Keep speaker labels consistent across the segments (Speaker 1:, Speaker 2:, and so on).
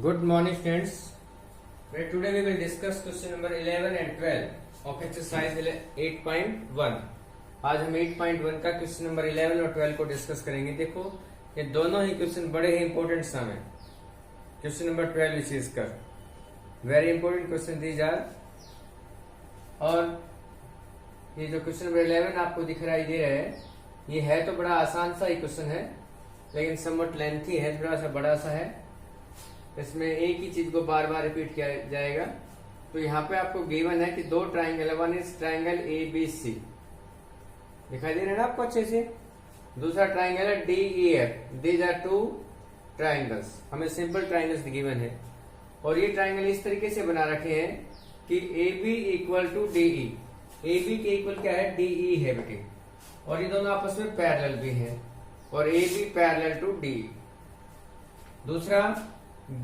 Speaker 1: Good morning students. Today we will discuss question number 11 and 12 of exercise 8.1. आज हम 8.1 का question number 11 और 12 को डिस्कस करेंगे। देखो ये दोनों ही क्वेश्चन बड़े ही इंपॉर्टेंट सम है। क्वेश्चन नंबर 12 विशेष कर very important question these are. और ये जो क्वेश्चन नंबर 11 आपको दिखाई दे रहा है, ये है तो बड़ा आसान सा ही क्वेश्चन है, लेकिन समवट लेंथी है, थोड़ा सा बड़ा सा है। इसमें एक ही चीज को बार बार रिपीट किया जाएगा। तो यहाँ पे आपको गिवन है कि दो triangle, one is triangle ABC, दिखाई दे रहे हैं ना आपको अच्छे से। दूसरा ट्राइंगल है DEF, these are two triangles. हमें सिंपल ट्राइंगल्स गिवन है और ये ट्राइंगल इस तरीके से बना रखे हैं कि AB equal to DE। AB के इक्वल क्या है? DE है बेटे, और ये दोनों आपस में पैरेलल भी है और AB पैरेलल टू DE। दूसरा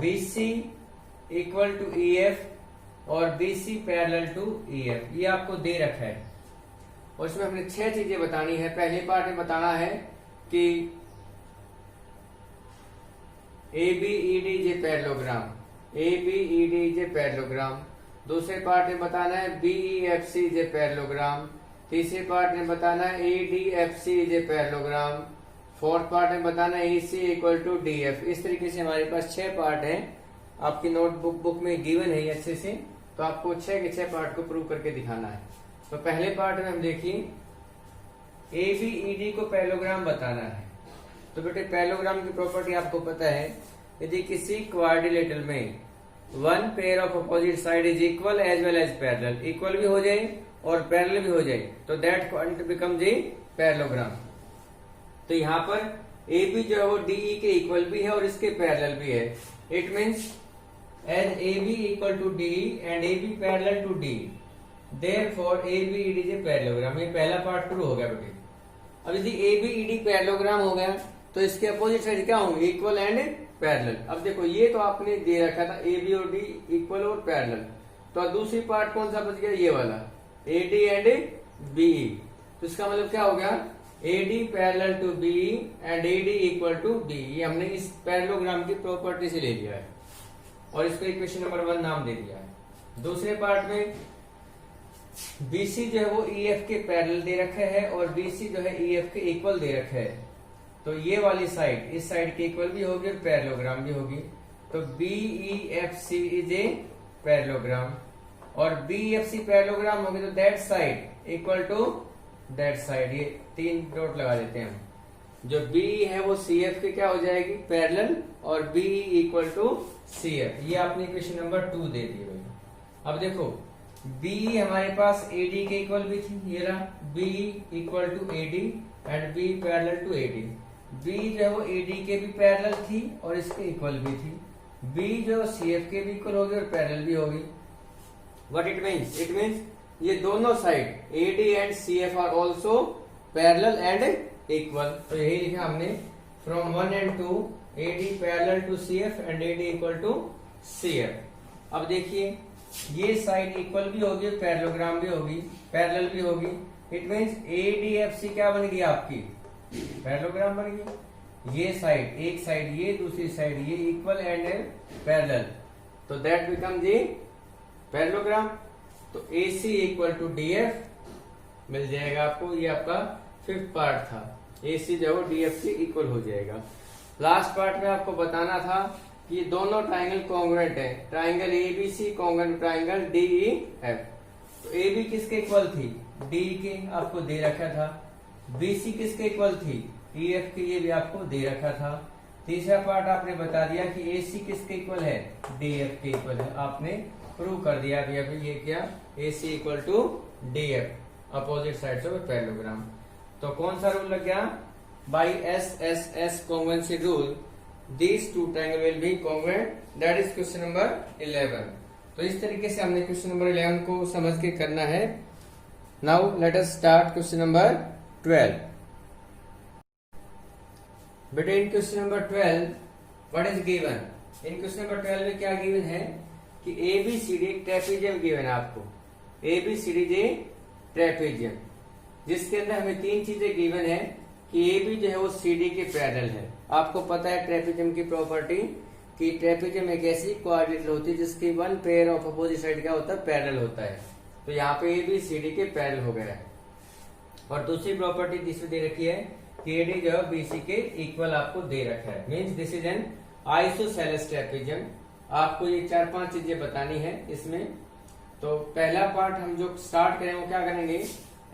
Speaker 1: BC इक्वल टू EF और BC पैरेलल टू EF, ये आपको दे रखा है। और इसमें हमने 6 चीजें बतानी है। पहले पार्ट में बताना है कि ABED पैरेललोग्राम, ABED पैरेललोग्राम। दूसरे पार्ट में बताना है BEFC पैरेललोग्राम। तीसरे पार्ट में बताना है ADFC पैरेललोग्राम। फोर्थ पार्ट में बताना है AC इक्वल टू DF। इस तरीके से हमारे पास 6 पार्ट हैं। आपकी नोटबुक में गिवन है अच्छे से, तो आपको 6 के 6 पार्ट को प्रूव करके दिखाना है। तो पहले पार्ट में हम देखिए ABED को पैरेललोग्राम बताना है। तो बेटे पैरेललोग्राम की प्रॉपर्टी आपको पता है, यदि किसी क्वाड्रिलेटरल में one pair of opposite side is equal as well as parallel, equal भी हो जाए और पैरेलल भी हो जाए, तो that quadrilateral become the parallelogram. तो यहाँ पर AB जो है वो DE के इक्वल भी है और इसके पैरेलल भी है। It means as AB equal to DE and AB parallel to DE, therefore ABED is a parallelogram. ये पहला पार्ट प्रूव हो गया बेटे। अब यदि ABED पैरेललोग्राम हो गया तो इसके अपोजिट साइड क्या होंगे? Equal and parallel. अब देखो ये तो आपने दे रखा था AB और D इक्वल और पैरेलल, तो दूसरी पार्ट कौन सा बच गया? ये वाला AD एंड BE। तो इसका मतलब क्या हो गया? AD parallel to BE and AD equal to DE। ये हमने इस पैरेललोग्राम की प्रॉपर्टी से ले लिया है और इसको इक्वेशन नंबर 1 नाम दे दिया है। दूसरे पार्ट में BC जो है वो EF के पैरेलल दे रखा है और BC जो है EF के इक्वल दे रखा है। तो ये वाली साइड इस साइड के इक्वल भी होगी और पैरेललोग्राम भी होगी। तो BEFC इज ए पैरेललोग्राम और BEFC पैरेललोग्राम होगी तो that side equal to that side. ये 3 डॉट लगा देते हैं हम। जो BE है वो CF के क्या हो जाएगी? पैरेलल, और BE इक्वल टू CF। ये आपने इक्वेशन नंबर 2 दे दी भाई। अब देखो BE हमारे पास AD के इक्वल भी थी, ये रहा BE equal to AD and BE parallel to AD। BE जो है वो AD के भी पैरेलल थी और इसके इक्वल भी थी। BE जो CF के भी इक्वल होगी और पैरेलल भी होगी। What it means? It means ये दोनों side AD and CF are also parallel and equal. तो यही लिखा हमने from 1 and 2 AD parallel to CF and AD equal to CF। अब देखिए ये साइड इक्वल भी होगी, पैरेललोग्राम भी होगी, पैरेलल भी होगी। इट मीन्स ADFC क्या बन गई आपकी? पैरेललोग्राम बन गई। ये साइड, एक साइड ये, दूसरी साइड ये, इक्वल एंड पैरेलल, तो दैट बिकम दी पैरेललोग्राम। तो AC इक्वल टू DF मिल जाएगा आपको। ये आपका 5th पार्ट था। AC जो है DF से इक्वल हो जाएगा। लास्ट पार्ट में आपको बताना था कि ये दोनों ट्राइंगल कॉन्ग्रुएंट है। Triangle ABC congruent triangle DEF। तो AB किसके इक्वल थी? DE के, आपको दे रखा था। BC किसके इक्वल थी? EF के, ये भी आपको दे रखा था। तीसरा पार्ट आपने बता दिया कि AC किसके इक्वल है? DF के इक्वल है। आपने प्रूव कर दिया अभी ये क्या? AC equal to DF opposite sides of parallelogram. तो कौन सा रूल लग गया? By SSS congruency rule these two triangle will be congruent, that is question number 11। तो इस तरीके से हमने क्वेश्चन नंबर 11 को समझ के करना है। Now let us start question number 12। बेटे in question number 12 what is given? In question number 12 में क्या गिवन है कि ABCD एक ट्रेपेजियम गिवन है आपको। ABCD जे ट्रेपेजियम, जिसके अंदर हमें 3 चीजें गिवन है कि AB जो है वो CD के पैरेलल है। आपको पता है ट्रेपेजियम की प्रॉपर्टी कि ट्रेपेजियम एक ऐसी क्वाड्रिलेटरल होती है जिसकी one pair of opposite side क्या होता है, पैरेलल होता है। तो यहाँ पे ABCD के पैरेलल हो गया है। और दूसरी प्रॉपर्टी तीसरी दे रखी है कि AD जो है BC के इक्वल आपको दे रखा है, means this is an isosceles trapezium. आपको ये 4-5 चीजें बतानी है इसमें। तो पहला पार्ट हम जो स्टार्ट करें वो क्या करेंगे,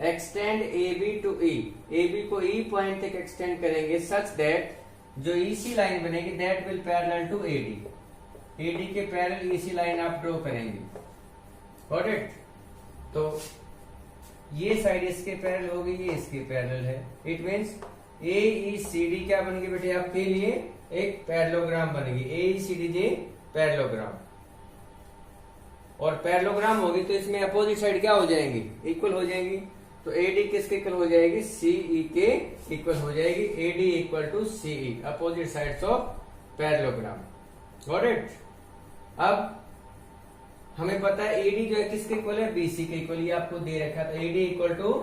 Speaker 1: extend AB to E, AB को E पॉइंट तक एक्सटेंड करेंगे सच दैट जो EC लाइन बनेगी that will parallel to AD, AD के पैरेलल EC लाइन आप ड्रॉ करेंगे। Got it? तो ये साइड इसके पैरेलल होगी, ये इसके पैरेलल है। इट मीन्स AECD क्या बनेगी बेटे आपके लिए, एक पैरेललोग्राम बनेगी, AECD पैरेललोग्राम। और पैरेललोग्राम होगी तो इसमें अपोजिट साइड क्या हो जाएंगी, इक्वल हो जाएंगी। तो AD किसके इक्वल हो जाएगी, CE के इक्वल हो जाएगी। AD equal to CE, opposite sides of parallelogram. Got it? अब हमें पता है AD जो है किसके इक्वल है, BC के इक्वल, ये आपको दे रखा था। AD इक्वल टू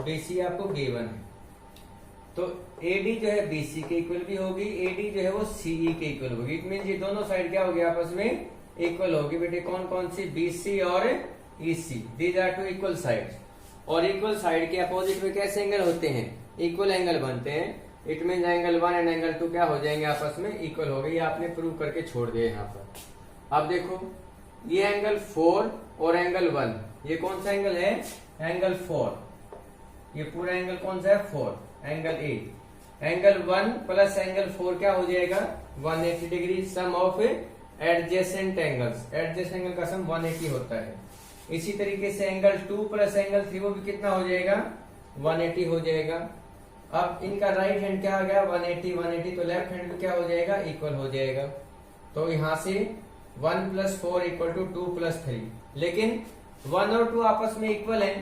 Speaker 1: BC आपको गिवन है। तो AD जो है BC के इक्वल भी होगी, AD जो है वो CE के इक्वल होगी। इट मीन ये दोनों साइड क्या होगी, आपस में इक्वल होगी। बेटे कौन कौन सी, BC और EC, these are two equal sides. और इक्वल साइड के अपोजिट में कैसे एंगल होते हैं, इक्वल एंगल बनते हैं। It mean angle 1 and angle 2 क्या हो जाएंगे, आपस में इक्वल हो गए। ये आपने प्रूव करके छोड़ दिया यहाँ पर। अब देखो ये एंगल 4 और एंगल 1, ये कौन सा एंगल है, एंगल 4। ये पूरा एंगल कौन सा है, 4, angle A। Angle 1 plus angle 4 क्या हो जाएगा, 180 degree. Sum of adjacent angles, adjacent angle का सम 180 होता है। इसी तरीके से एंगल 2 प्लस एंगल 3 वो भी कितना हो जाएगा, 180 हो जाएगा। अब इनका राइट हैंड क्या आ गया, 180, तो लेफ्ट हैंड भी क्या हो जाएगा, इक्वल हो जाएगा। तो यहां से 1 + 4 इक्वल टू 2 + 3, लेकिन 1 और 2 आपस में इक्वल है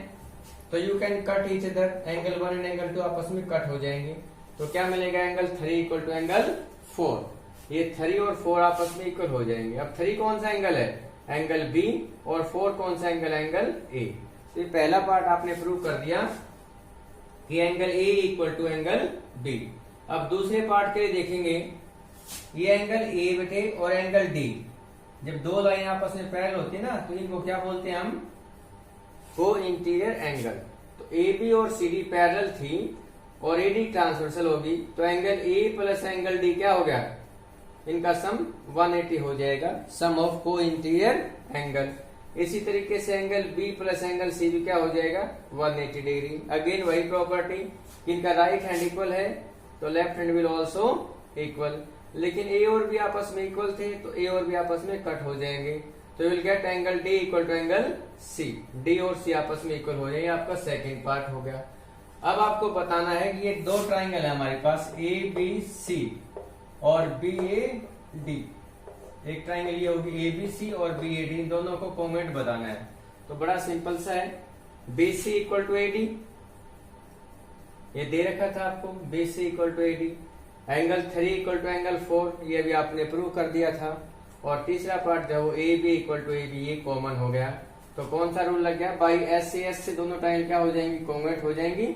Speaker 1: तो you can cut each other. Angle 1 and angle 2 आपस में कट हो जाएंगे। तो क्या मिलेगा, एंगल 3 इक्वल टू एंगल 4। ये 3 और 4 आपस में इक्वल हो जाएंगे। अब 3 कौन सा एंगल है, एंगल B, और 4 कौन सा एंगल, एंगल A। तो ये पहला पार्ट आपने प्रूव कर दिया कि angle A equal to angle B। अब दूसरे पार्ट के लिए देखेंगे, ये एंगल A बेटे और एंगल D, जब दो लाइन आपस में पैरेलल होती है ना तो इनको क्या बोलते हैं हम, को इंटीरियर एंगल। तो AB और CD पैरेलल थी और AD ट्रांसवर्सल होगी, तो angle A plus angle D क्या हो गया, इनका सम 180 हो जाएगा, सम ऑफ को इंटीरियर एंगल। इसी तरीके से angle B plus angle C भी क्या हो जाएगा, 180 डिग्री। अगेन वही प्रॉपर्टी, इनका राइट हैंड इक्वल है तो left hand will also equal. लेकिन A और B आपस में इक्वल थे तो A और B आपस में कट हो जाएंगे। तो will get angle D equal to angle C, D और C आपस में इक्वल हो जाएंगे। आपका सेकेंड पार्ट हो गया। अब आपको बताना है कि ये दो ट्राइंगल है हमारे पास, ABC और BAD। एक ट्राइंगल ये होगी ABC और BAD, दोनों को कॉमेंट बताना है। तो बड़ा सिंपल सा है, BC इक्वल टू AD, ये दे रखा था आपको, BC equal to AD। Angle 3 equal to angle 4, ये भी आपने प्रूव कर दिया था। और तीसरा पार्ट जो AB इक्वल टू AB, ये कॉमन हो गया। तो कौन सा रूल लग गया, बाई SCS से दोनों ट्राइंगल क्या हो जाएंगी, कॉन्वेट हो जाएंगी।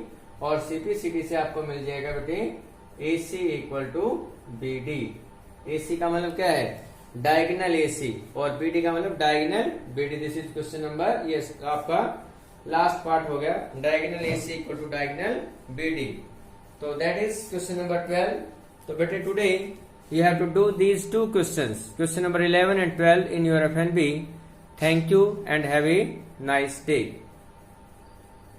Speaker 1: और CPCD से आपको मिल जाएगा बेटे AC equal to BD। AC का मतलब क्या है, डायगोनल AC, और BD का मतलब diagonal BD। This is question number, ये आपका लास्ट पार्ट हो गया, diagonal AC equal to diagonal BD। तो दैट इज क्वेश्चन नंबर 12। तो बेटे today you have to do these two questions, question number 11 and 12 in your FNB. Thank you and have a nice day.